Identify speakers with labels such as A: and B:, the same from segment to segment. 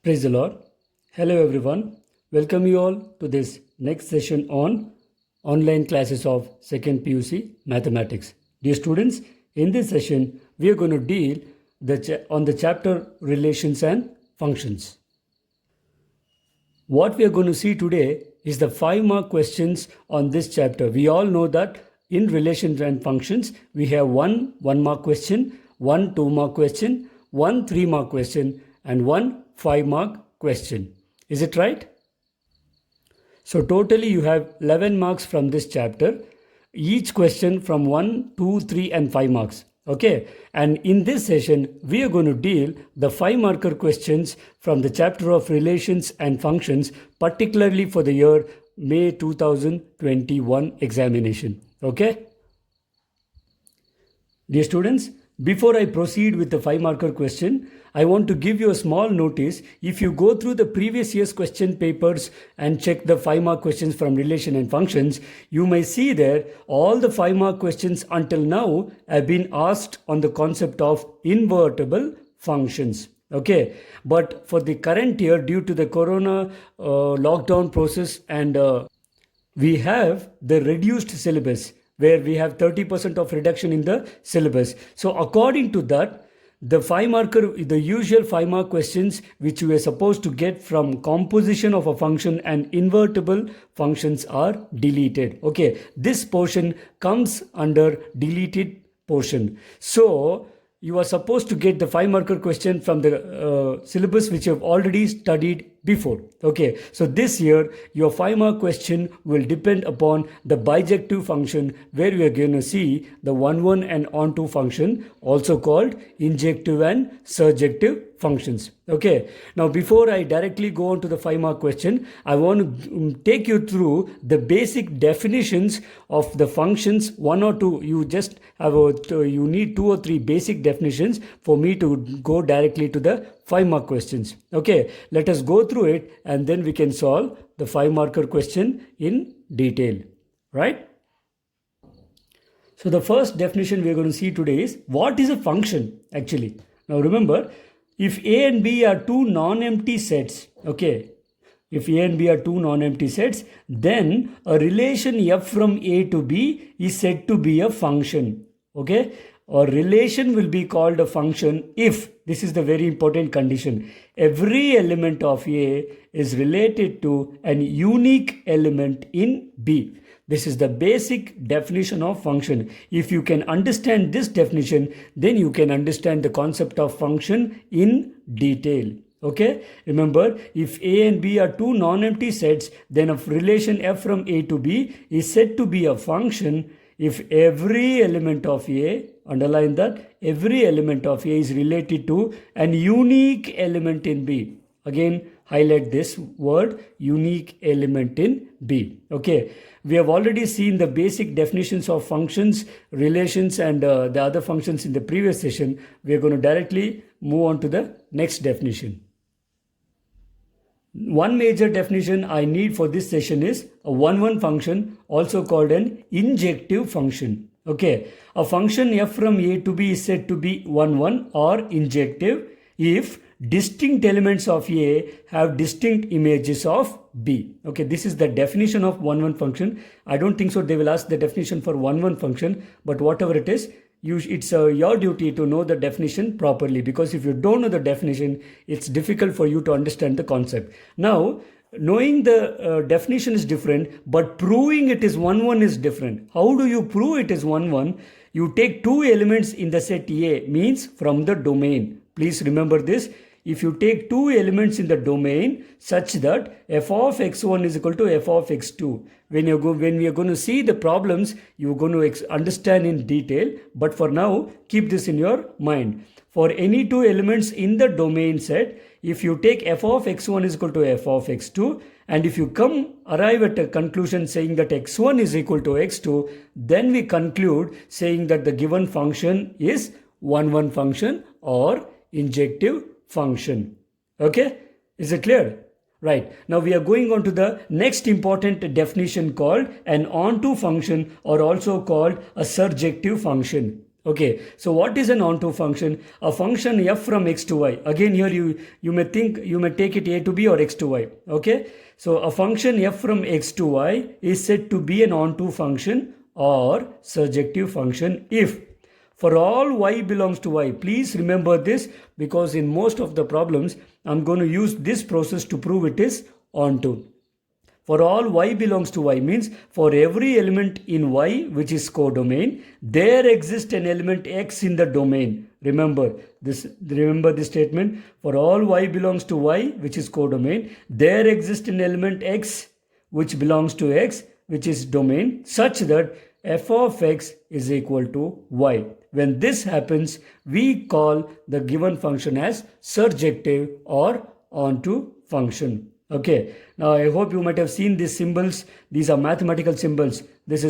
A: Praise the Lord. Hello everyone. Welcome you all to this next session on online classes of 2nd PUC Mathematics. Dear students, in this session we are going to deal on the chapter Relations and Functions. What we are going to see today is the 5-mark questions on this chapter. We all know that in Relations and Functions we have one 1-mark question, one 2-mark question, one 3-mark question and one 5-mark question. Is it right? So totally you have 11 marks from this chapter. Each question from 1, 2, 3 and 5 marks. Okay. And in this session, we are going to deal the 5-marker questions from the chapter of Relations and Functions, particularly for the year May 2021 examination. Okay. Dear students, before I proceed with the 5-marker question, I want to give you a small notice. If you go through the previous year's question papers and check the 5-mark questions from Relation and Functions, you may see there all the 5-mark questions until now have been asked on the concept of invertible functions. Okay, but for the current year, due to the corona lockdown process and we have the reduced syllabus, where we have 30% of reduction in the syllabus. So according to that, the usual 5-mark questions which we are supposed to get from composition of a function and invertible functions are deleted. Okay, this portion comes under deleted portion. So you are supposed to get the 5-marker question from the syllabus which you have already studied before. Okay, so this year your 5-mark question will depend upon the bijective function, where we are going to see the on1 and on2 function, also called injective and surjective functions. Okay, now before I directly go on to the 5-mark question, I want to take you through the basic definitions of the functions. 1 or 2, you just have you need 2 or 3 basic definitions for me to go directly to the 5-mark questions. Okay, let us go through it and then we can solve the 5-marker question in detail, right? So the first definition we are going to see today is, what is a function actually? Now remember, if A and B are two non-empty sets, okay, if A and B are two non-empty sets, then a relation f from A to B is said to be a function. Okay, a relation will be called a function if, this is the very important condition, every element of A is related to an unique element in B. This is the basic definition of function. If you can understand this definition, then you can understand the concept of function in detail. Okay, remember, if A and B are two non-empty sets, then a relation f from A to B is said to be a function if every element of A, underline that, every element of A is related to an unique element in B. Again, highlight this word, unique element in B. Okay, we have already seen the basic definitions of functions, relations and the other functions in the previous session. We are going to directly move on to the next definition. One major definition I need for this session is a on1 function, also called an injective function. Okay, a function f from A to B is said to be on1 or injective if distinct elements of A have distinct images of B. Okay, this is the definition of on1 function. I don't think so they will ask the definition for on1 function, but whatever it is, it's your duty to know the definition properly, because if you don't know the definition, it's difficult for you to understand the concept. Now, knowing the definition is different, but proving it is on1 is different. How do you prove it is on1? You take two elements in the set A, means from the domain. Please remember this. If you take two elements in the domain such that f of x1 is equal to f of x2, when we are going to see the problems, you're going to understand in detail. But for now, keep this in your mind. For any two elements in the domain set, if you take f of x1 is equal to f of x2, and if you arrive at a conclusion saying that x1 is equal to x2, then we conclude saying that the given function is on1 function or injective function. Okay, is it clear? Right, now we are going on to the next important definition called an onto function, or also called a surjective function. Okay, so what is an onto function? A function f from x to y. Again, here you may take it a to b or x to y. Okay, so a function f from x to y is said to be an onto function or surjective function if for all y belongs to y. Please remember this, because in most of the problems I'm going to use this process to prove it is onto. For all y belongs to y means for every element in y which is codomain, there exists an element x in the domain. Remember this statement. For all y belongs to y which is codomain, there exists an element x which belongs to x which is domain, such that f of x is equal to y. When this happens, we call the given function as surjective or onto function. Okay, now I hope you might have seen these symbols. These are mathematical symbols. This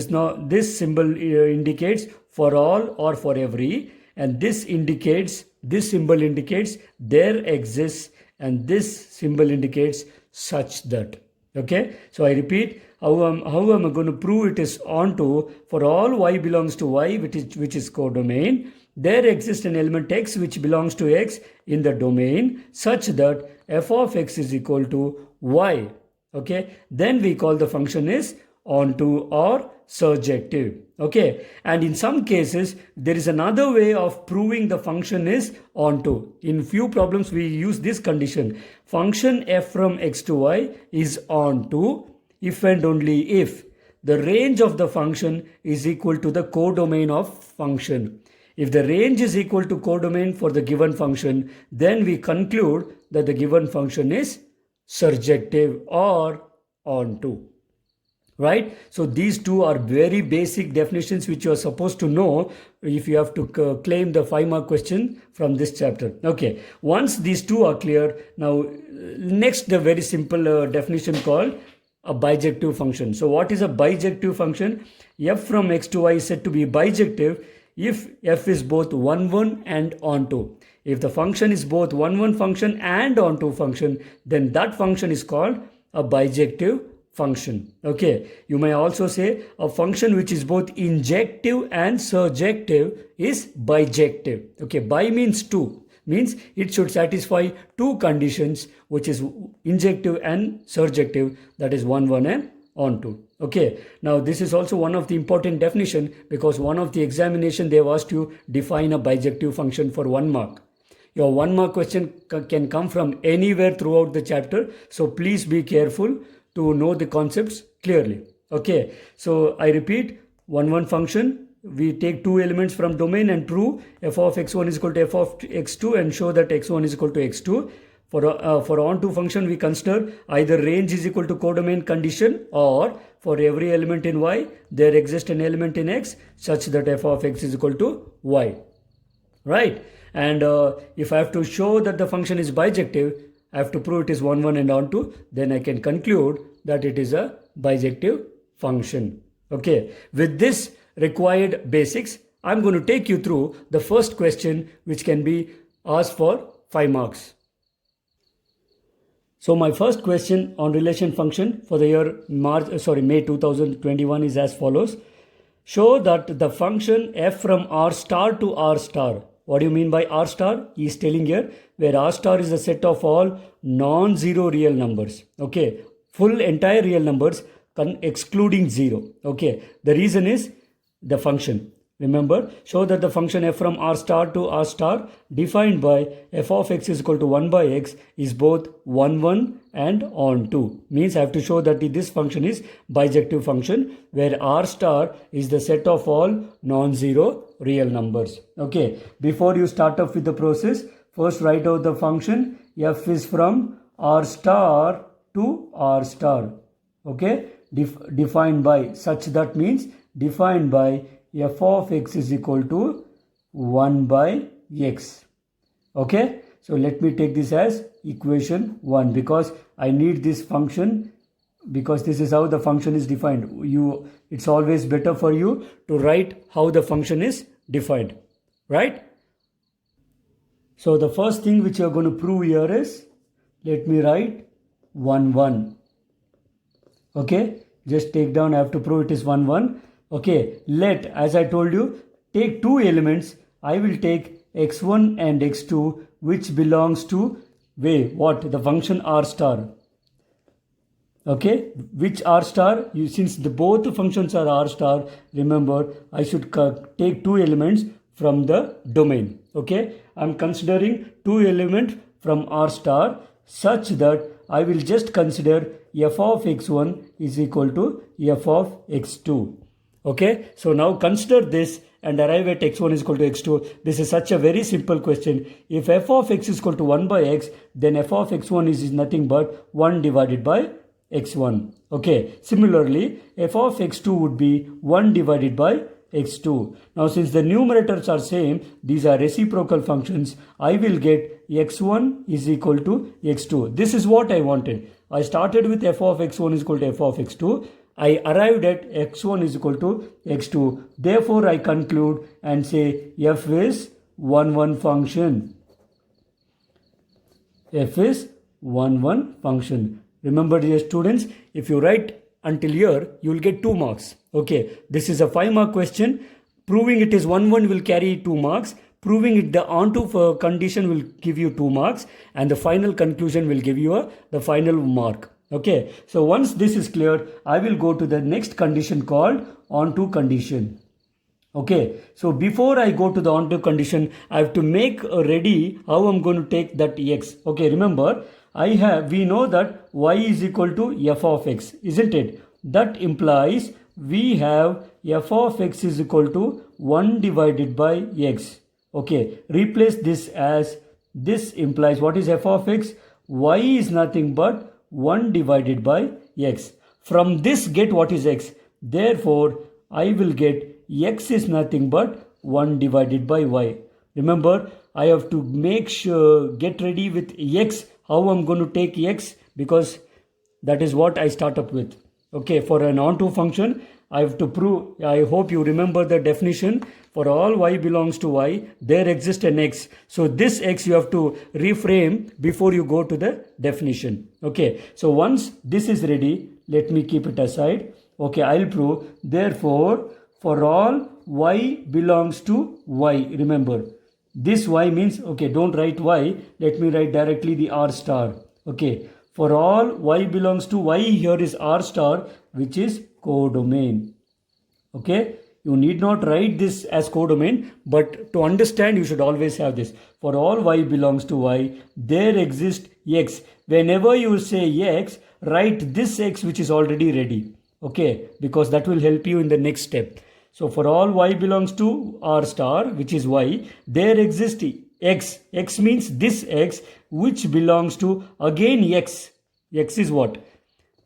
A: symbol indicates for all or for every, and this symbol indicates there exists, and this symbol indicates such that. Okay, so I repeat, how am I going to prove it is onto? For all y belongs to y which is codomain, there exists an element x which belongs to x in the domain, such that f of x is equal to y. Okay, then we call the function is onto or surjective. Okay, and in some cases there is another way of proving the function is onto. In few problems we use this condition: function f from x to y is onto if and only if the range of the function is equal to the codomain of function. If the range is equal to codomain for the given function, then we conclude that the given function is surjective or onto. Right? So these two are very basic definitions which you are supposed to know if you have to claim the 5-mark question from this chapter. Okay, once these two are clear, now next the very simple definition called a bijective function. So what is a bijective function? F from x to y is said to be bijective if f is both 1, 1 and onto. If the function is both 1, 1 function and onto function, then that function is called a bijective function. Okay, you may also say a function which is both injective and surjective is bijective. Okay, bi means two, means it should satisfy two conditions, which is injective and surjective, that is 1, 1 and onto. Okay, now this is also one of the important definition, because one of the examination they have asked you define a bijective function for 1 mark. Your 1 mark question can come from anywhere throughout the chapter, so please be careful to know the concepts clearly. Okay, so I repeat, 1, 1 function, we take two elements from domain and prove f of x1 is equal to f of x2 and show that x1 is equal to x2. For onto function, we consider either range is equal to codomain condition, or for every element in y, there exists an element in x such that f of x is equal to y. Right? And if I have to show that the function is bijective, I have to prove it is 1, 1 and onto, then I can conclude that it is a bijective function. Okay, with this required basics, I'm going to take you through the first question which can be asked for 5 marks. So my first question on relation function for the year May 2021 is as follows. Show that the function f from r star to r star. What do you mean by r star? He is telling here, where r star is a set of all non-zero real numbers. Okay, full entire real numbers excluding 0. Okay, the reason is the function. Remember, show that the function f from r star to r star defined by f of x is equal to 1 by x is both 1, 1 and onto. Means I have to show that this function is bijective function, where r star is the set of all non-zero real numbers. Okay, before you start off with the process, first write out the function f is from r star to r star. Okay, defined by such that means defined by f of x is equal to 1 by x. Okay, so let me take this as equation 1, because I need this function, because this is how the function is defined. It's always better for you to write how the function is defined, right? So the first thing which you are going to prove here is, let me write 1, 1. Okay, just take down, I have to prove it is 1, 1. Okay, let, as I told you, take two elements. I will take x1 and x2 which belongs to what? The function r star. Okay, which r star? Since both functions are r star, remember I should take two elements from the domain. Okay, I'm considering two elements from r star such that I will just consider f of x1 is equal to f of x2. Okay, so now consider this and arrive at x1 is equal to x2. This is such a very simple question. If f of x is equal to 1 by x, then f of x1 is nothing but 1 divided by x1. Okay, similarly, f of x2 would be 1 divided by x2. Now, since the numerators are same, these are reciprocal functions, I will get x1 is equal to x2. This is what I wanted. I started with f of x1 is equal to f of x2. I arrived at x1 is equal to x2. Therefore, I conclude and say f is 1 function. F is 1 function. Remember, dear students, if you write until here, you will get 2 marks. Okay, this is a 5-mark question. Proving it is 1 will carry 2 marks. Proving it the onto condition will give you 2 marks. And the final conclusion will give you the final mark. Okay, so once this is clear, I will go to the next condition called onto condition. Okay, so before I go to the onto condition, I have to make ready how I'm going to take that x. Okay, remember, we know that y is equal to f of x, isn't it? That implies we have f of x is equal to 1 divided by x. Okay, replace this as this implies what is f of x? Y is nothing but 1 divided by x. From this get what is x. Therefore, I will get x is nothing but 1 divided by y. Remember, I have to make sure, get ready with x, how I'm going to take x, because that is what I start up with. Okay, for an onto function, I have to prove, I hope you remember the definition. For all y belongs to y, there exists an x. So this x you have to reframe before you go to the definition. Okay, so once this is ready, let me keep it aside. Okay, I'll prove. Therefore, for all y belongs to y, remember, this y means, okay, don't write y, let me write directly the r star. Okay, for all y belongs to y, here is r star, which is codomain. Okay, you need not write this as codomain, but to understand you should always have this. For all y belongs to y, there exists x. Whenever you say x, write this x which is already ready. Okay, because that will help you in the next step. So for all y belongs to r star, which is y, there exists x. X means this x which belongs to again x. X is what?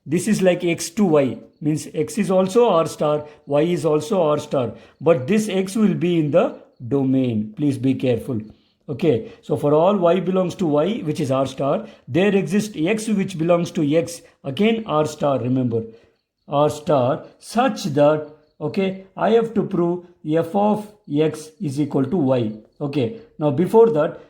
A: This is like x to y, means x is also r star, y is also r star, but this x will be in the domain. Please be careful. Okay, so for all y belongs to y, which is r star, there exists x which belongs to x, again r star, remember, r star, such that, okay, I have to prove f of x is equal to y. Okay, now before that,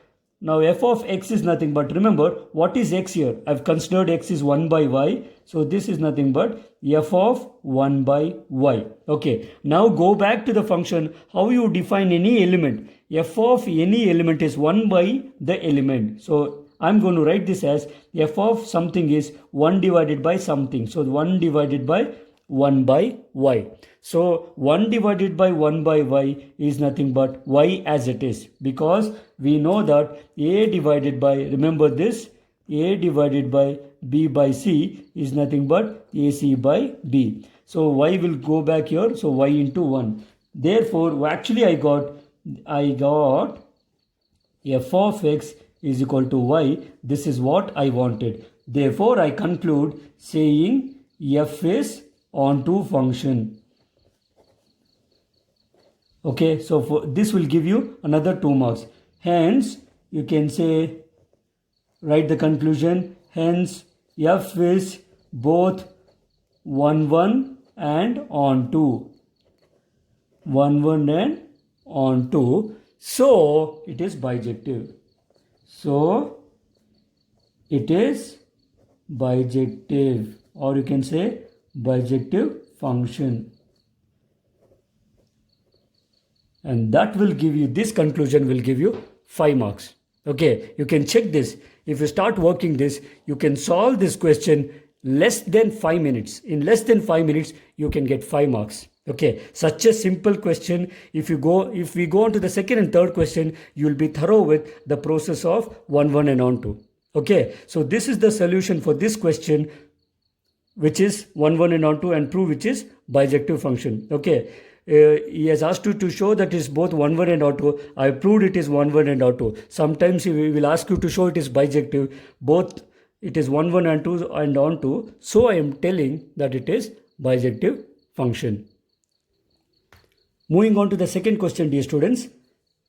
A: now f of x is nothing but, remember, what is x here? I've considered x is 1 by y. So this is nothing but f of 1 by y. Okay, now go back to the function, how you define any element. F of any element is 1 by the element. So I'm going to write this as f of something is 1 divided by something. So 1 divided by 1 by y. So 1 divided by 1 by y is nothing but y as it is, because we know that a divided by, remember this, a divided by b by c is nothing but ac by b. So y will go back here, so y into 1. Therefore, actually I got f of x is equal to y. This is what I wanted. Therefore, I conclude saying f is onto function. Okay, so for this will give you another 2 marks. Hence, you can say, write the conclusion. Hence, f is both 1 and onto. 1 and onto. So, it is bijective. So, it is bijective, or you can say bijective function. and that will give you, this conclusion will give you 5 marks. Okay, you can check this. If you start working this, you can solve this question less than 5 minutes. In less than 5 minutes, you can get 5 marks. Okay, such a simple question. If we go on to the second and third question, you will be thorough with the process of 1, 1 and on to. Okay, so this is the solution for this question, which is 1, 1 and on to, and prove which is bijective function. Okay, he has asked you to show that is both 1, 1 and auto. I proved it is 1, 1 and auto. Sometimes he will ask you to show it is bijective, both it is 1, 1 and 2 and on to. So I am telling that it is bijective function. Moving on to the second question, dear students.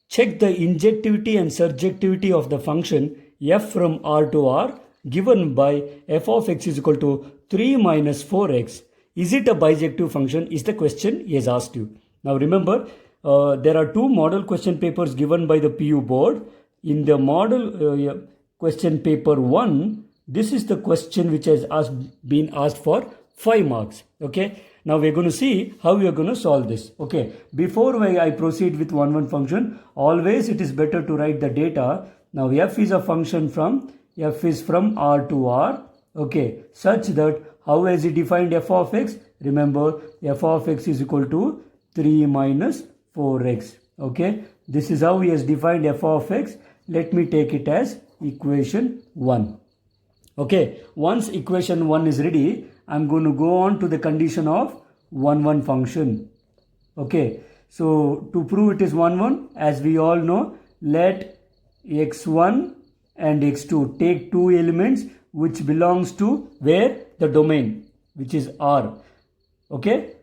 A: Check the injectivity and surjectivity of the function f from R to R given by f of x is equal to 3 minus 4x. Is it a bijective function? Is the question he has asked you. Now remember, there are 2 model question papers given by the PU board. In the model question paper 1, this is the question which has been asked for 5 marks. Okay. Now we're going to see how we are going to solve this. Okay. Before I proceed with 1, 1 function, always it is better to write the data. Now f is a function from R to R. Okay. Such that how has he defined f of x? Remember, f of x is equal to 3 minus 4x. Okay. This is how he has defined f of x. Let me take it as equation 1. Okay. Once equation 1 is ready, I'm going to go on to the condition of 1, 1 function. Okay. So to prove it is 1, 1, as we all know, let x1 and x2 take 2 elements which belongs to where? The domain, which is R. Okay.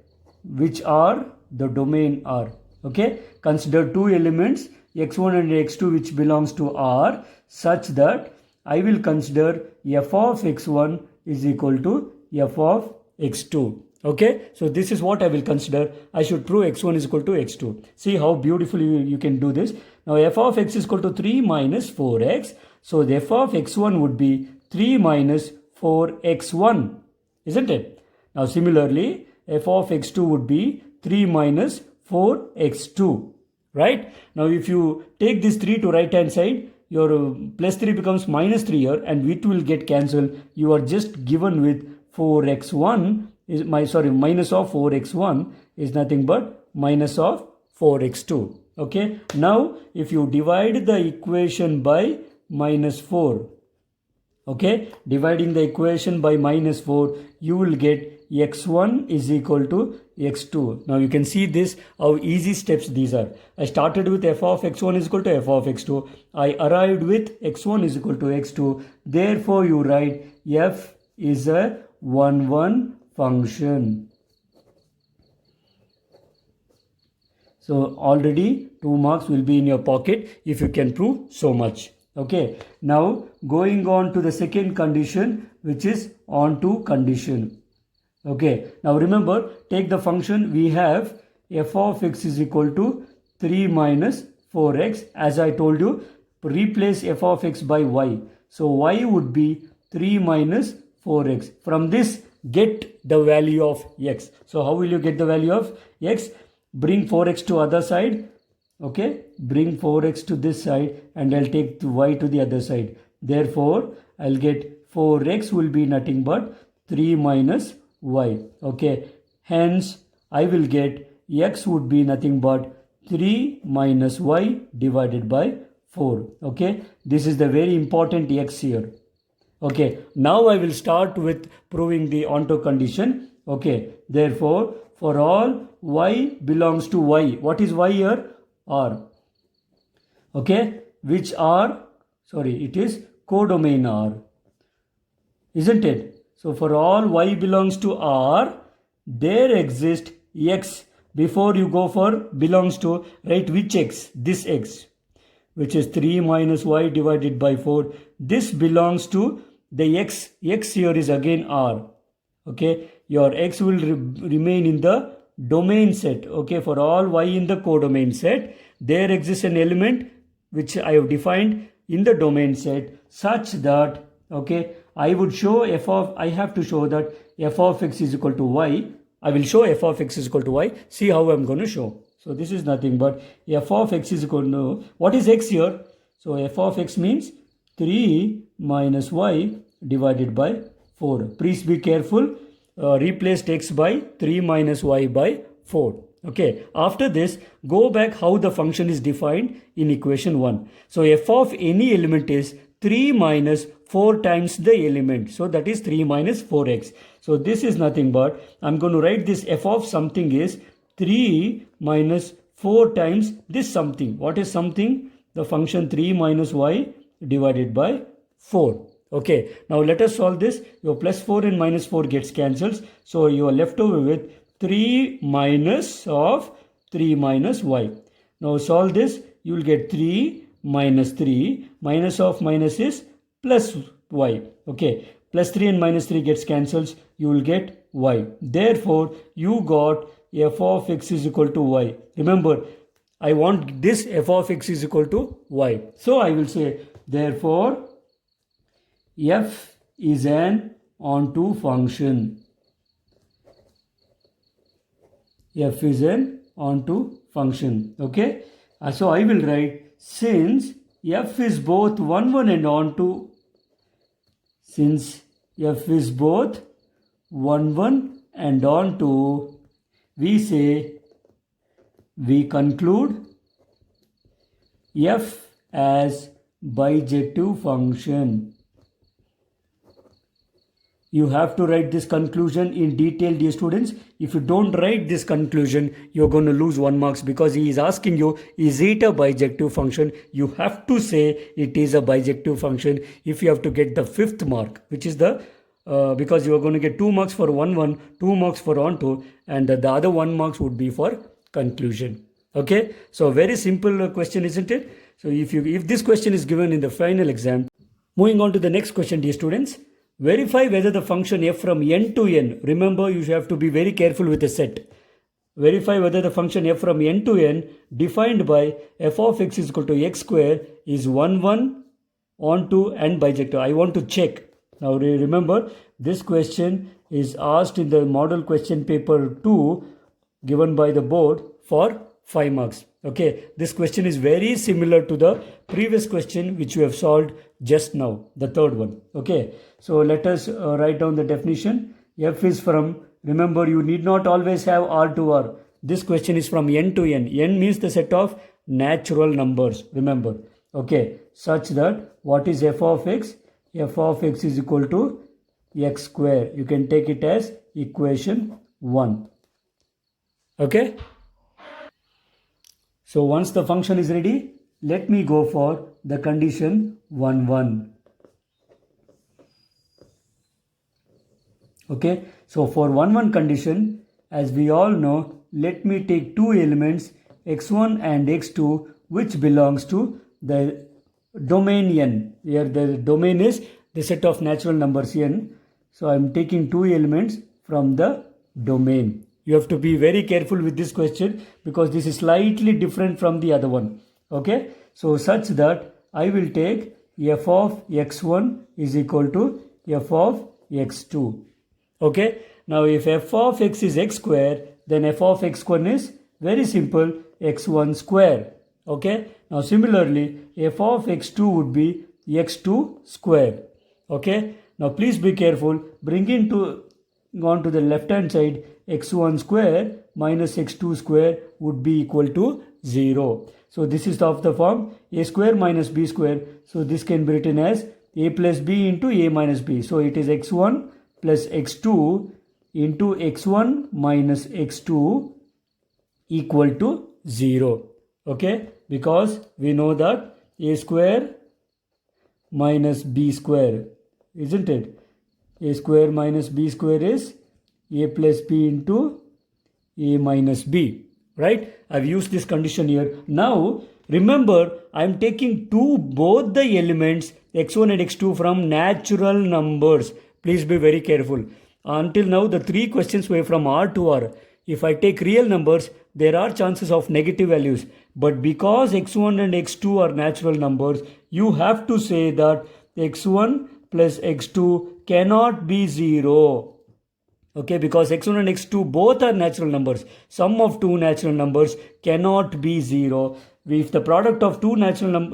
A: Which are the domain R. Okay. Consider 2 elements x1 and x2 which belongs to R, such that I will consider f of x1 is equal to f of x2. Okay, so this is what I will consider. I should prove x1 is equal to x2. See how beautifully you can do this. Now f of x is equal to 3 minus 4x. So the f of x1 would be 3 minus 4x1, isn't it? Now similarly, f of x2 would be 3 minus 4x2, right? Now if you take this 3 to right hand side, your plus 3 becomes minus 3 here, and it will get cancelled. You are just given with 4x1 is minus of 4x1 is nothing but minus of 4x2. Okay. Now if you divide the equation by minus 4, okay, dividing the equation by minus 4, you will get x1 is equal to x2. Now you can see this, how easy steps these are. I started with f of x1 is equal to f of x2. I arrived with x1 is equal to x2. Therefore you write f is a 1, 1 function. So already 2 marks will be in your pocket if you can prove so much. Okay. Now going on to the second condition, which is on to condition. Okay. Now remember, take the function we have f of x is equal to 3 minus 4x. As I told you, replace f of x by y. So y would be 3 minus 4x. From this, get the value of x. So how will you get the value of x? Bring 4x to other side. Okay. Bring 4x to this side, and I'll take the y to the other side. Therefore, I'll get 4x will be nothing but 3 minus y. Okay. Hence, I will get x would be nothing but 3 minus y divided by 4. Okay. This is the very important x here. Okay. Now I will start with proving the onto condition. Okay. Therefore, for all y belongs to y. What is y here? R. Okay. Which are, it is codomain R. Isn't it? So for all y belongs to R, there exists x. Before you go for belongs to, write which x? This x, which is 3 minus y divided by 4. This belongs to the x. X here is again R. Okay. Your x will remain in the domain set. Okay. For all y in the codomain set, there exists an element which I have defined in the domain set, such that, okay, I have to show that f of x is equal to y. I will show f of x is equal to y. See how I'm going to show. So this is nothing but f of x is equal to, what is x here? So f of x means 3 minus y divided by 4. Please be careful. Replace x by 3 minus y by 4. Okay, after this, go back how the function is defined in equation 1. So f of any element is 3 minus 4 times the element. So that is 3 minus 4x. So this is nothing but, I'm going to write this f of something is 3 minus 4 times this something. What is something? The function 3 minus y divided by 4. Okay, now let us solve this. Your plus 4 and minus 4 gets cancelled. So you are left over with 3 minus of 3 minus y. Now solve this. You will get 3 minus 3. Minus of minus is plus y. Okay, plus 3 and minus 3 gets cancelled. You will get y. Therefore, you got f of x is equal to y. Remember, I want this f of x is equal to y. So I will say, therefore, f is an onto function. F is an onto function. Okay. So I will write, since f is both 1, 1 and onto, since f is both 1, 1 and onto, we say, we conclude f as bijective function. You have to write this conclusion in detail, dear students. If you don't write this conclusion, you're going to lose 1 marks, because he is asking you, is it a bijective function? You have to say it is a bijective function if you have to get the 5th mark, which is the, because you are going to get 2 marks for 1, 1, 2 marks for onto, and the other 1 marks would be for conclusion. Okay, so very simple question, isn't it? So if this question is given in the final exam, moving on to the next question, dear students. Verify whether the function f from n to n, remember you have to be very careful with the set. Verify whether the function f from n to n defined by f of x is equal to x square is 1, 1 onto and bijective. I want to check. Now remember, this question is asked in the model question paper 2 given by the board for 5 marks. Okay, this question is very similar to the previous question which we have solved just now, the third one. Okay, so let us write down the definition. F is from, remember you need not always have R to R. This question is from n to n. N means the set of natural numbers, remember. Okay, such that what is f of x? F of x is equal to x square. You can take it as equation 1. Okay. So once the function is ready, let me go for the condition 1, 1. Okay, so for 1, 1 condition, as we all know, let me take two elements x1 and x2 which belongs to the domain n. Here the domain is the set of natural numbers n. So I am taking two elements from the domain. You have to be very careful with this question because this is slightly different from the other one. Okay, so such that I will take f of x1 is equal to f of x2. Okay, now if f of x is x square, then f of x1 is very simple, x1 square. Okay, now similarly f of x2 would be x2 square. Okay, now please be careful, bring into on to the left hand side, x1 square minus x2 square would be equal to 0. So this is of the form a square minus b square. So this can be written as a plus b into a minus b. So it is x1 plus x2 into x1 minus x2 equal to 0. Okay, because we know that a square minus b square, isn't it? A square minus b square is a plus b into a minus b, right? I've used this condition here. Now remember, I'm taking both the elements x1 and x2 from natural numbers. Please be very careful. Until now the 3 questions were from R to R. If I take real numbers, there are chances of negative values, but because x1 and x2 are natural numbers, you have to say that x1 plus x2 cannot be 0. Okay, because x1 and x2 both are natural numbers. Sum of two natural numbers cannot be 0. If the product of two natural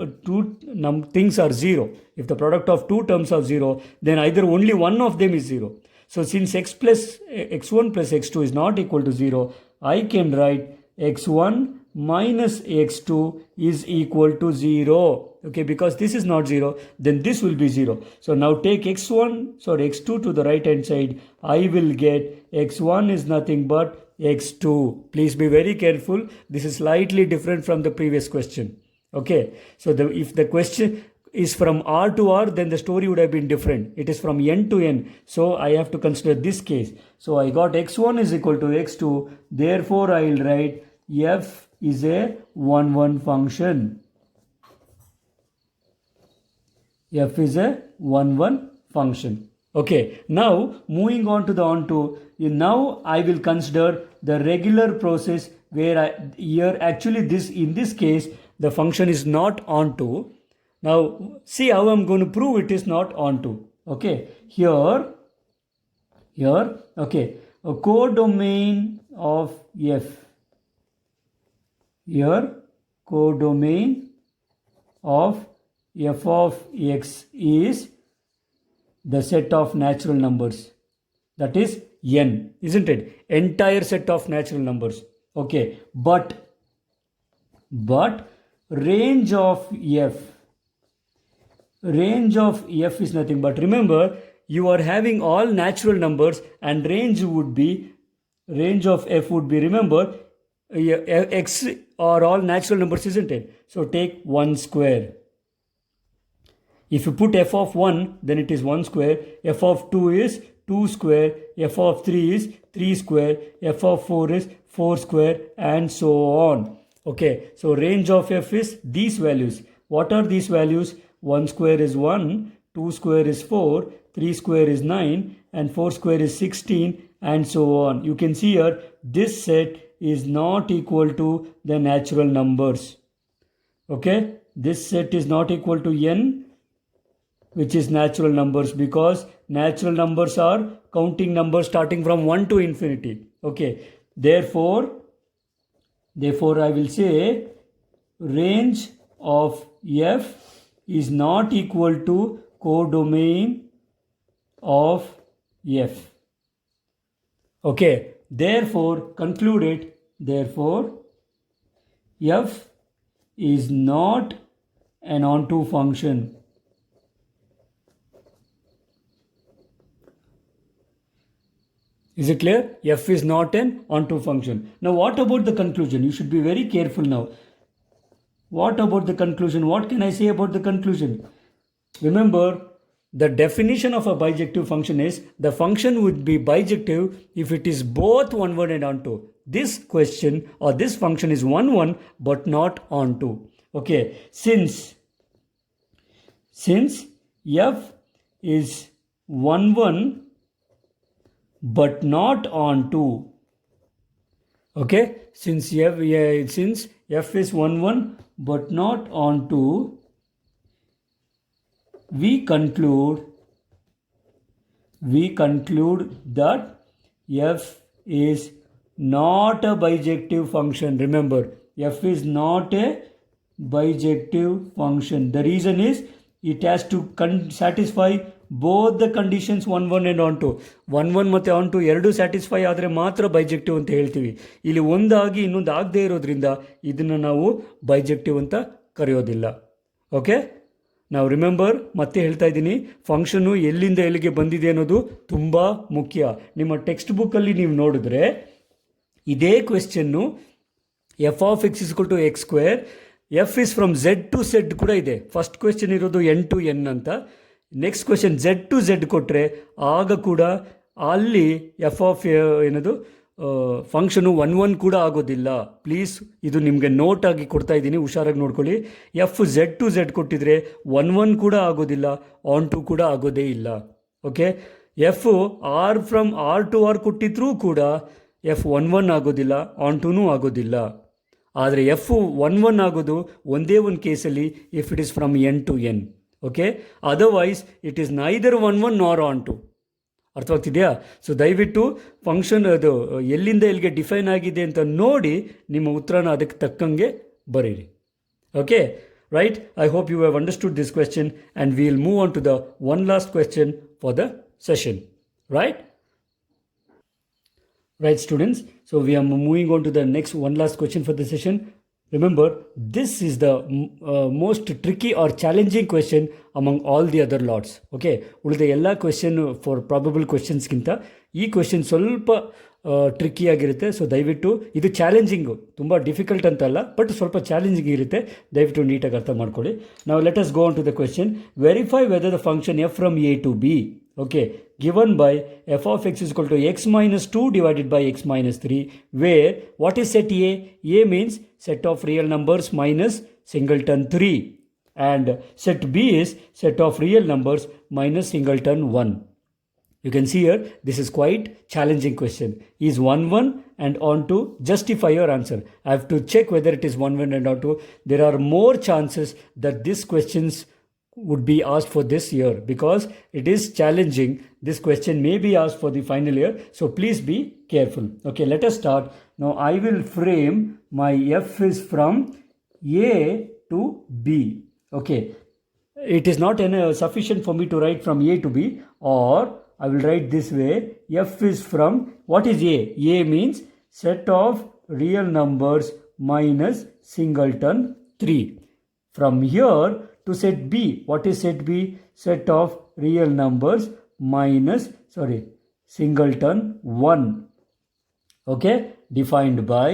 A: things are 0, if the product of two terms are 0, then either only one of them is 0. So since x1 plus x2 is not equal to 0, I can write x1 minus x2 is equal to 0. Okay, because this is not 0, then this will be 0. So now take x2 to the right hand side. I will get x1 is nothing but x2. Please be very careful. This is slightly different from the previous question. Okay, so if the question is from R to R, then the story would have been different. It is from N to N. So I have to consider this case. So I got x1 is equal to x2. Therefore, I will write f is a 1-1 function. F is a 1-1 function. Okay, now moving on to now I will consider the regular process where in this case the function is not onto. Now see how I'm going to prove it is not onto. Okay, here, okay, a codomain of f. Here, codomain of f of x is the set of natural numbers. That is n, isn't it? Entire set of natural numbers. Okay, but range of f is nothing but, remember, you are having all natural numbers and range of f would be, remember, x are all natural numbers, isn't it? So take 1 square. If you put f of 1, then it is 1 square. F of 2 is 2 square. F of 3 is 3 square. F of 4 is 4 square, and so on. Okay, so range of f is these values. What are these values? 1 square is 1, 2 square is 4, 3 square is 9, and 4 square is 16, and so on. You can see here, this set is not equal to the natural numbers. Okay, this set is not equal to n, which is natural numbers, because natural numbers are counting numbers starting from 1 to infinity. Okay, therefore I will say range of f is not equal to codomain of f. Okay, therefore concluded, therefore f is not an onto function. Is it clear? F is not an onto function. Now what about the conclusion? You should be very careful now. What about the conclusion? What can I say about the conclusion? Remember, the definition of a bijective function is the function would be bijective if it is both 1-1 and onto. This question or this function is 1-1 but not onto. Okay, since f is 1-1 but not onto. Okay, since f is 1-1 but not onto, we conclude that f is not a bijective function. Remember, f is not a bijective function. The reason is it has to satisfy both the conditions 1-1 and onto. 1-1 ಮತ್ತು onto ಎರಡು satisfy ಆದರೆ ಮಾತ್ರ bijective ಅಂತ ಹೇಳ್ತೀವಿ. ಇಲ್ಲಿ ಒಂದಾಗಿ ಇನ್ನೊಂದು ಆಗದೇ ಇರೋದ್ರಿಂದ ಇದನ್ನು ನಾವು ಬೈಜೆಕ್ಟಿವ್ ಅಂತ ಕರೆಯೋದಿಲ್ಲ. ಓಕೆ, ನಾವು ರಿಮೆಂಬರ್ ಮತ್ತೆ ಹೇಳ್ತಾ ಇದ್ದೀನಿ, ಫಂಕ್ಷನು ಎಲ್ಲಿಂದ ಎಲ್ಲಿಗೆ ಬಂದಿದೆ ಅನ್ನೋದು ತುಂಬ ಮುಖ್ಯ. ನಿಮ್ಮ ಟೆಕ್ಸ್ಟ್ ಬುಕ್ಕಲ್ಲಿ ನೀವು ನೋಡಿದ್ರೆ ಇದೇ question f of x is equal to x square, f is from z to z ಕೂಡ ಇದೆ. ಫಸ್ಟ್ ಕ್ವೆಶ್ಚನ್ ಇರೋದು ಎನ್ ಟು ಎನ್ ಅಂತ. Next question z to z ಕೊಟ್ಟರೆ ಆಗ ಕೂಡ ಅಲ್ಲಿ ಎಫ್ ಆಫ್ ಏನದು ಫಂಕ್ಷನು 1-1 ಕೂಡ ಆಗೋದಿಲ್ಲ. ಪ್ಲೀಸ್ ಇದು ನಿಮಗೆ ನೋಟ್ ಆಗಿ ಕೊಡ್ತಾ ಇದ್ದೀನಿ, ಹುಷಾರಾಗಿ ನೋಡ್ಕೊಳ್ಳಿ. ಎಫ್ ಝೆಡ್ ಟು ಝೆಡ್ ಕೊಟ್ಟಿದ್ರೆ 1-1 ಕೂಡ ಆಗೋದಿಲ್ಲ, ಆನ್ ಟು ಕೂಡ ಆಗೋದೇ ಇಲ್ಲ. Okay, f r from r to r ಕೊಟ್ಟಿದ್ರೂ ಕೂಡ ಎಫ್ 1-1 ಆಗೋದಿಲ್ಲ, ಆನ್ ಟುನೂ ಆಗೋದಿಲ್ಲ. ಆದರೆ ಎಫ್ 1-1 ಆಗೋದು ಒಂದೇ ಒಂದು ಕೇಸಲ್ಲಿ, if it is from N to N. Okay, otherwise it is neither 1-1 nor onto. ಅರ್ಥವಾಗ್ತಿದೆಯಾ? ಸೊ ದಯವಿಟ್ಟು ಫಂಕ್ಷನ್ ಅದು ಎಲ್ಲಿಂದ ಎಲ್ಲಿಗೆ ಡಿಫೈನ್ ಆಗಿದೆ ಅಂತ ನೋಡಿ ನಿಮ್ಮ ಉತ್ತರನ ಅದಕ್ಕೆ ತಕ್ಕಂಗೆ ಬರೀರಿ. Okay, right? I hope you have understood this question and we will move on to the one last question for the session. Right? Right, students. So we are moving on to the next one last question for the session. Remember, this is the most tricky or challenging question among all the other lots. Okay, ಉಳಿದ ಎಲ್ಲ question for probable ಕ್ವೆಶನ್ಸ್ಗಿಂತ ಈ question ಸ್ವಲ್ಪ tricky ಆಗಿರುತ್ತೆ. So ದಯವಿಟ್ಟು ಇದು challenging, ತುಂಬ difficult ಅಂತಲ್ಲ, but ಸ್ವಲ್ಪ ಚಾಲೆಂಜಿಂಗ್ ಇರುತ್ತೆ. ದಯವಿಟ್ಟು ನೀಟಾಗಿ ಅರ್ಥ ಮಾಡ್ಕೊಳ್ಳಿ. ನಾವು let us go on to the question. Verify whether the function F from A to B, okay, given by f of x is equal to x minus 2 divided by x minus 3, where what is set A? A means set of real numbers minus singleton 3, and set B is set of real numbers minus singleton 1. You can see here, this is quite challenging question. Is 1 1 and on to justify your answer. I have to check whether it is 1 1 and on to. There are more chances that this questions would be asked for this year because it is challenging. This question may be asked for the final year, so please be careful. Okay, let us start. Now I will frame my f is from A to B. Okay, it is not sufficient for me to write from A to B, or I will write this way. F is from, what is A? A means set of real numbers minus singleton 3. From here to set B, what is set B? Set of real numbers minus, singleton 1. Okay, defined by,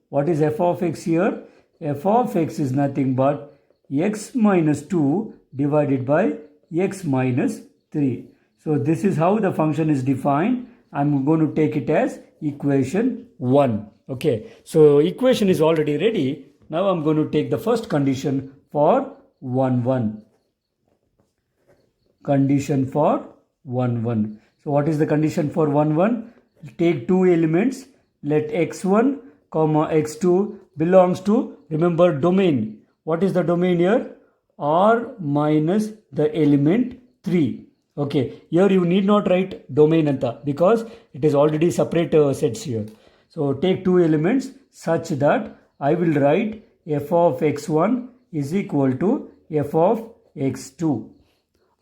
A: what is f of x here? F of x is nothing but x minus 2 divided by x minus 3. So this is how the function is defined. I'm going to take it as equation 1. Okay, so equation is already ready. Now I'm going to take the first condition for 1 1. Condition for 1 1. So what is the condition for 1 1? Take two elements. Let x1 comma x2 belongs to, remember, domain. What is the domain here? R minus the element 3. Okay, here you need not write domain anta because it is already separate sets here. So take two elements such that I will write f of x1 is equal to f of x2.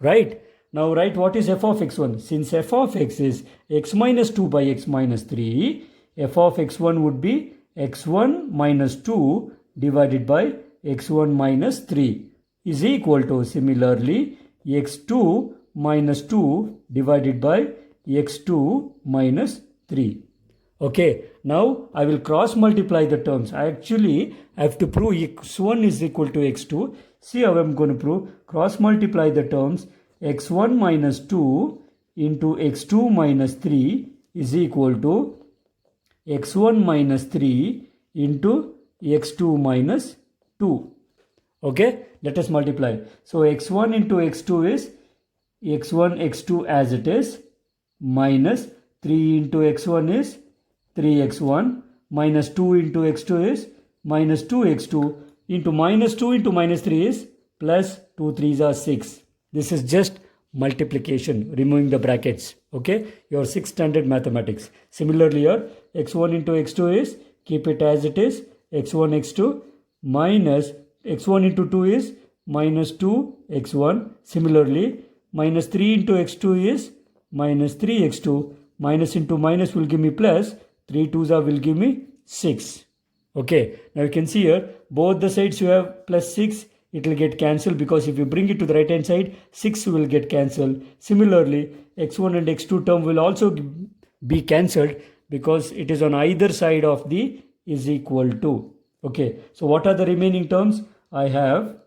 A: Right? Now write what is f of x1. Since f of x is x minus 2 by x minus 3, f of x1 would be x1 minus 2 divided by x1 minus 3 is equal to, similarly, x2 minus 2 divided by x2 minus 3. Okay, now I will cross multiply the terms. I have to prove x1 is equal to x2. See how I am going to prove. Cross multiply the terms. X1 minus 2 into x2 minus 3 is equal to x1 minus 3 into x2 minus 2. Okay, let us multiply. So x1 into x2 is x1 x2 as it is, minus 3 into x1 is 3x1, minus 2 into x2 is minus 2x2, into minus 2 into minus 3 is plus 2 3s are 6. This is just multiplication, removing the brackets. Okay, your 6th standard mathematics. Similarly here, x1 into x2 is, keep it as it is, x1 x2, minus x1 into 2 is minus 2x1. Similarly, minus 3 into x2 is minus 3x2. Minus into minus will give me plus. 3 2s will give me 6. Okay, now you can see here, both the sides you have plus 6. It will get cancelled because if you bring it to the right hand side, 6 will get cancelled. Similarly, x1 and x2 term will also be cancelled because it is on either side of the is equal to. Okay, so what are the remaining terms? I have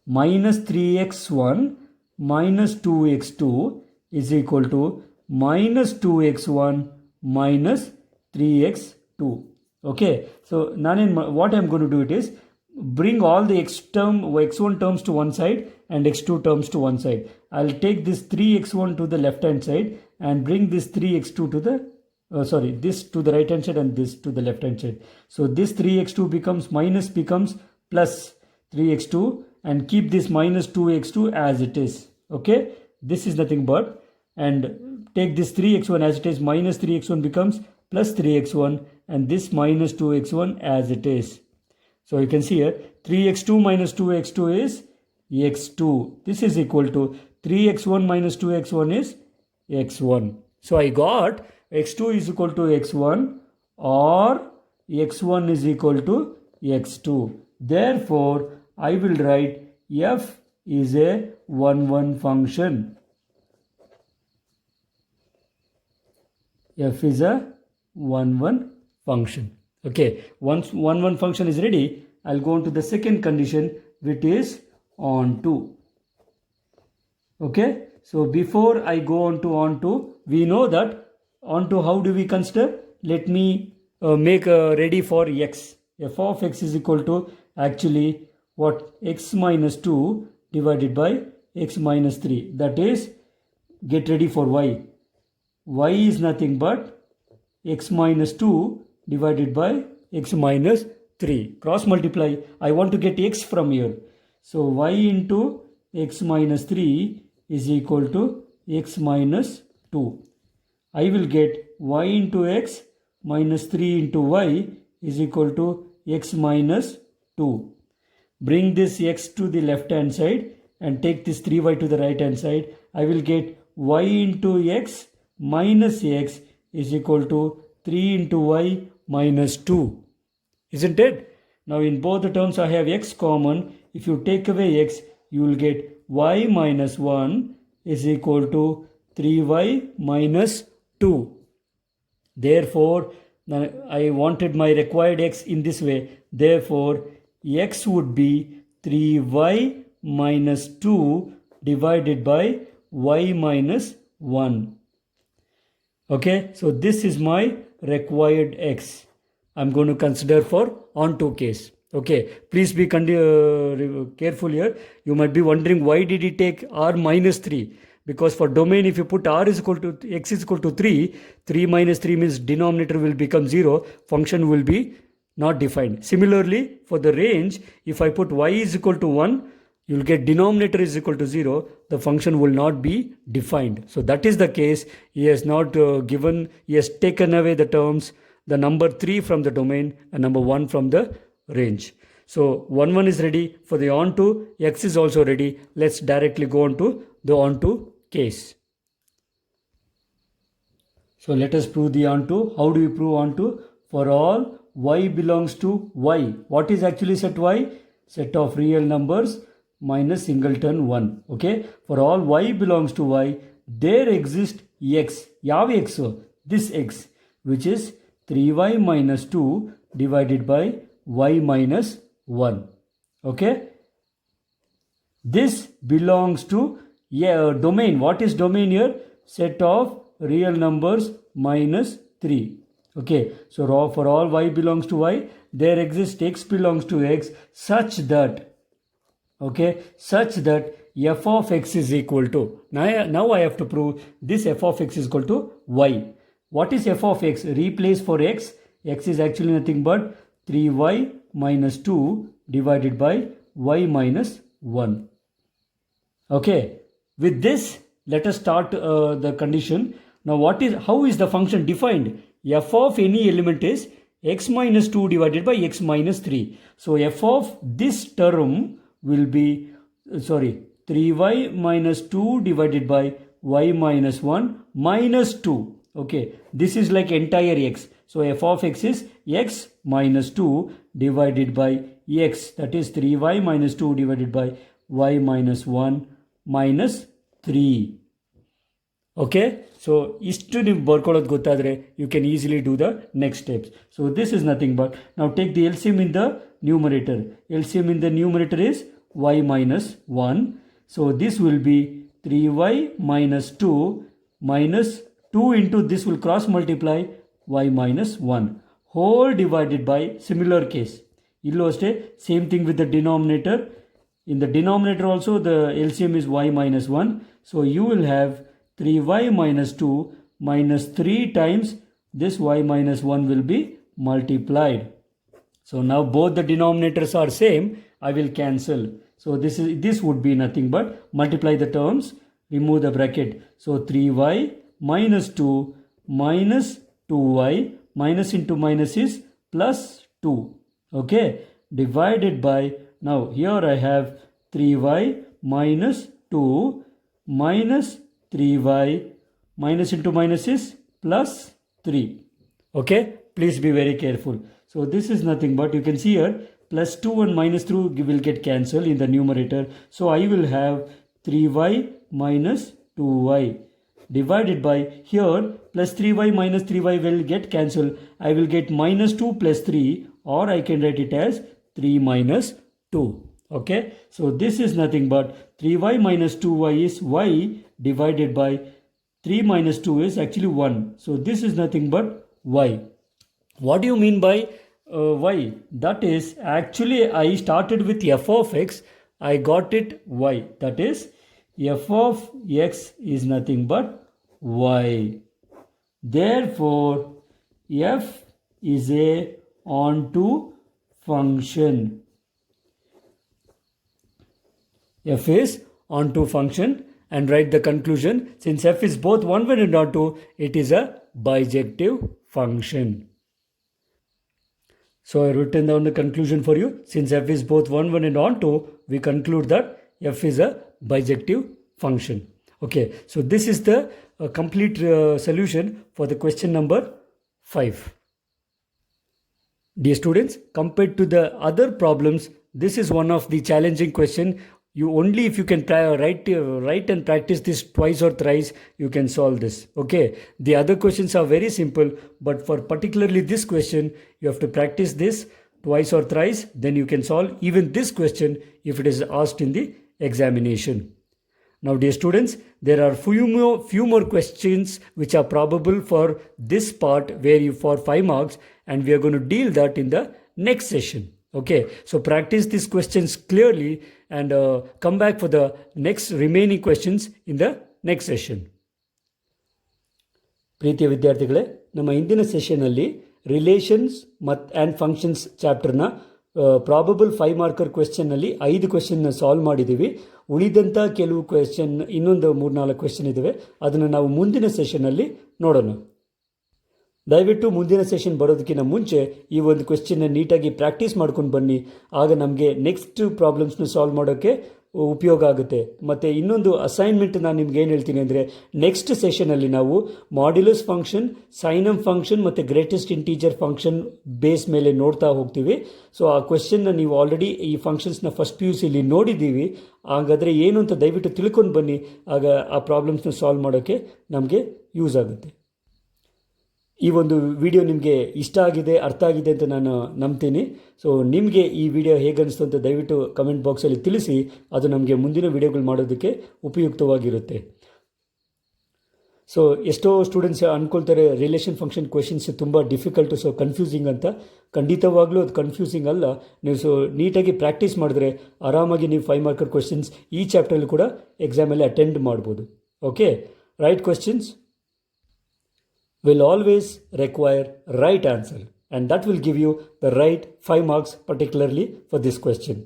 A: minus 3x1 minus 2x2 is equal to minus 2x1 minus 3x2. Okay, so what I am going to do it is bring all the x1 terms to one side and x2 terms to one side. I'll take this 3x1 to the left hand side and bring this 3x2 to the this to the right hand side and this to the left hand side. So this 3x2 becomes minus becomes plus 3x2 and keep this minus 2x2 as it is. Okay, this is nothing but, and take this 3x1 as it is, minus 3x1 becomes plus 3x1, and this minus 2x1 as it is. So you can see here 3x2 minus 2x2 is x2. This is equal to 3x1 minus 2x1 is x1. So I got x2 is equal to x1 or x1 is equal to x2. Therefore, I will write f is a 1-1 function. F is a 1-1 function. Okay, once 1-1 function is ready, I'll go on to the second condition, which is onto. Okay, so before I go on to onto, we know that onto how do we consider? Let me make ready for x. F of x is equal to actually what? X minus 2 divided by x minus 3. That is, get ready for y. Y is nothing but x minus 2 divided by x minus 3. Cross multiply. I want to get x from here. So y into x minus 3 is equal to x minus 2. I will get y into x minus 3 into y is equal to x minus 2. Bring this x to the left hand side and take this 3y to the right hand side. I will get y into x minus x is equal to 3 into y minus 2. Isn't it? Now in both the terms I have x common. If you take away x, you will get y minus 1 is equal to 3y minus 2. Therefore, I wanted my required x in this way. Therefore, x would be 3y minus 2 divided by y minus 1. Okay, so this is my required x. I'm going to consider for onto case. Okay, please be careful here. You might be wondering, why did he take r minus 3? Because for domain, if you put r is equal to x is equal to 3, 3 minus 3 means denominator will become 0, function will be not defined. Similarly, for the range, if I put y is equal to 1, you'll get denominator is equal to 0, the function will not be defined. So that is the case. He has not he has taken away the terms, the number 3 from the domain and number 1 from the range. So 1 is ready. For the onto, x is also ready. Let's directly go on to the onto case. So let us prove the onto. How do we prove onto? For all y belongs to y. What is actually set y? Set of real numbers minus singleton 1. Okay. For all y belongs to y, there exists x. Yav x? This x, which is 3y minus 2 divided by y minus 1. Okay. This belongs to domain. What is domain here? Set of real numbers minus 3. Okay. So for all y belongs to y, there exists x belongs to x such that, okay, such that f of x is equal to, now I have to prove this f of x is equal to y. What is f of x? Replace for x. X is actually nothing but 3y minus 2 divided by y minus 1. Okay. With this, let us start the condition. Now how is the function defined? F of any element is x minus 2 divided by x minus 3. So f of this term will be 3y minus 2 divided by y minus 1 minus 2. Okay, this is like entire x. So f of x is x minus 2 divided by x, that is 3y minus 2 divided by y minus 1 minus 3. Okay, so istu ನೀವು ಬರ್ಕೊಳ್ಳೋದು ಗೊತ್ತಾದರೆ you can easily do the next steps. So this is nothing but, now take the LCM in the numerator. LCM in the numerator is y minus 1. So this will be 3y minus 2 minus 2 into this will cross multiply y minus 1 whole divided by, similar case. Illo aste same thing with the denominator. In the denominator also the LCM is y minus 1. So you will have 3y minus 2 minus 3 times this y minus 1 will be multiplied. So now both the denominators are same. I will cancel. So this would be nothing but multiply the terms, remove the bracket. So 3y minus 2 minus 2y minus into minus is plus 2. Okay, divided by, now here I have 3y minus 2 minus 3y minus into minus is plus 3. Okay, please be very careful. So this is nothing but, you can see here, plus 2 and minus 2 will get cancelled in the numerator. So I will have 3y minus 2y divided by, here plus 3y minus 3y will get cancelled. I will get minus 2 plus 3, or I can write it as 3 minus 2. Okay, so this is nothing but 3y minus 2y is y divided by 3 minus 2 is actually 1. So this is nothing but y. What do you mean by y? That is, actually I started with f of x, I got it y. That is, f of x is nothing but y. Therefore, f is a onto function. F is onto function, and write the conclusion. Since f is both 1, 1 and onto, it is a bijective function. So I written down the conclusion for you. Since f is both 1, 1 and onto, we conclude that f is a bijective function. Okay, so this is the complete solution for the question number 5. Dear students, compared to the other problems, this is one of the challenging question. You only if you can write and practice this twice or thrice, you can solve this. Okay, the other questions are very simple, but for particularly this question, you have to practice this twice or thrice, then you can solve even this question if it is asked in the examination. Now dear students, there are few more questions which are probable for this part where you for 5 marks, and we are going to deal that in the next session. Okay, so practice these questions clearly and come back for the next remaining questions in the next session. ಪ್ರೀತಿಯ ವಿದ್ಯಾರ್ಥಿಗಳೇ, ನಮ್ಮ ಇಂದಿನ ಸೆಷನ್ನಲ್ಲಿ relations and functions ಚಾಪ್ಟರ್ನ probable 5 marker ಕ್ವೆಶ್ಚನ್ನಲ್ಲಿ 5 ಕ್ವೆಶ್ಚನ್ನ solve ಮಾಡಿದ್ದೀವಿ. ಉಳಿದಂಥ ಕೆಲವು ಕ್ವೆಶ್ಚನ್, ಇನ್ನೊಂದು 3-4 ಕ್ವೆಶ್ಚನ್ ಇದ್ದಾವೆ, ಅದನ್ನು ನಾವು ಮುಂದಿನ ಸೆಷನ್ನಲ್ಲಿ ನೋಡೋಣ. ದಯವಿಟ್ಟು ಮುಂದಿನ ಸೆಷನ್ ಬರೋದಕ್ಕಿಂತ ಮುಂಚೆ ಈ ಒಂದು ಕ್ವೆಶ್ಚನ್ನ ನೀಟಾಗಿ ಪ್ರಾಕ್ಟೀಸ್ ಮಾಡ್ಕೊಂಡು ಬನ್ನಿ. ಆಗ ನಮಗೆ ನೆಕ್ಸ್ಟ್ ಪ್ರಾಬ್ಲಮ್ಸ್ನ ಸಾಲ್ವ್ ಮಾಡೋಕ್ಕೆ ಉಪಯೋಗ ಆಗುತ್ತೆ. ಮತ್ತು ಇನ್ನೊಂದು ಅಸೈನ್ಮೆಂಟ್ ನಾನು ನಿಮ್ಗೆ ಏನು ಹೇಳ್ತೀನಿ ಅಂದರೆ, ನೆಕ್ಸ್ಟ್ ಸೆಷನಲ್ಲಿ ನಾವು ಮಾಡ್ಯುಲಸ್ ಫಂಕ್ಷನ್, ಸೈನಮ್ ಫಂಕ್ಷನ್ ಮತ್ತು ಗ್ರೇಟೆಸ್ಟ್ ಇಂಟೀಜರ್ ಫಂಕ್ಷನ್ ಬೇಸ್ ಮೇಲೆ ನೋಡ್ತಾ ಹೋಗ್ತೀವಿ. ಸೊ ಆ ಕ್ವೆಶ್ಚನ್ನ ನೀವು ಆಲ್ರೆಡಿ ಈ ಫಂಕ್ಷನ್ಸ್ನ ಫಸ್ಟ್ PUCಲಿ ನೋಡಿದ್ದೀವಿ. ಹಾಗಾದರೆ ಏನು ಅಂತ ದಯವಿಟ್ಟು ತಿಳ್ಕೊಂಡು ಬನ್ನಿ. ಆಗ ಆ ಪ್ರಾಬ್ಲಮ್ಸ್ನ ಸಾಲ್ವ್ ಮಾಡೋಕ್ಕೆ ನಮಗೆ ಯೂಸ್ ಆಗುತ್ತೆ. ಈ ಒಂದು ವಿಡಿಯೋ ನಿಮಗೆ ಇಷ್ಟ ಆಗಿದೆ, ಅರ್ಥ ಆಗಿದೆ ಅಂತ ನಾನು ನಂಬ್ತೀನಿ. ಸೊ ನಿಮಗೆ ಈ ವಿಡಿಯೋ ಹೇಗೆ ಅನಿಸ್ತು ಅಂತ ದಯವಿಟ್ಟು ಕಮೆಂಟ್ ಬಾಕ್ಸಲ್ಲಿ ತಿಳಿಸಿ. ಅದು ನಮಗೆ ಮುಂದಿನ ವಿಡಿಯೋಗಳು ಮಾಡೋದಕ್ಕೆ ಉಪಯುಕ್ತವಾಗಿರುತ್ತೆ. ಸೊ ಎಷ್ಟೋ ಸ್ಟೂಡೆಂಟ್ಸ್ ಅಂದ್ಕೊಳ್ತಾರೆ ರಿಲೇಷನ್ ಫಂಕ್ಷನ್ ಕ್ವೆಶನ್ಸ್ ತುಂಬ ಡಿಫಿಕಲ್ಟು, ಸೊ ಕನ್ಫ್ಯೂಸಿಂಗ್ ಅಂತ. ಖಂಡಿತವಾಗ್ಲೂ ಅದು ಕನ್ಫ್ಯೂಸಿಂಗ್ ಅಲ್ಲ. ನೀವು ಸೊ ನೀಟಾಗಿ ಪ್ರಾಕ್ಟೀಸ್ ಮಾಡಿದ್ರೆ ಆರಾಮಾಗಿ ನೀವು 5 ಮಾರ್ಕರ್ ಕ್ವೆಶನ್ಸ್ ಈ ಚಾಪ್ಟರಲ್ಲಿ ಕೂಡ ಎಕ್ಸಾಮಲ್ಲಿ ಅಟೆಂಡ್ ಮಾಡ್ಬೋದು. Okay, right questions will always require right answer, and that will give you the right 5 marks particularly for this question.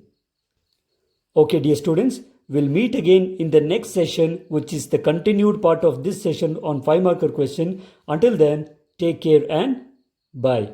A: Okay dear students, we'll meet again in the next session, which is the continued part of this session on 5 marker question. Until then, take care and bye.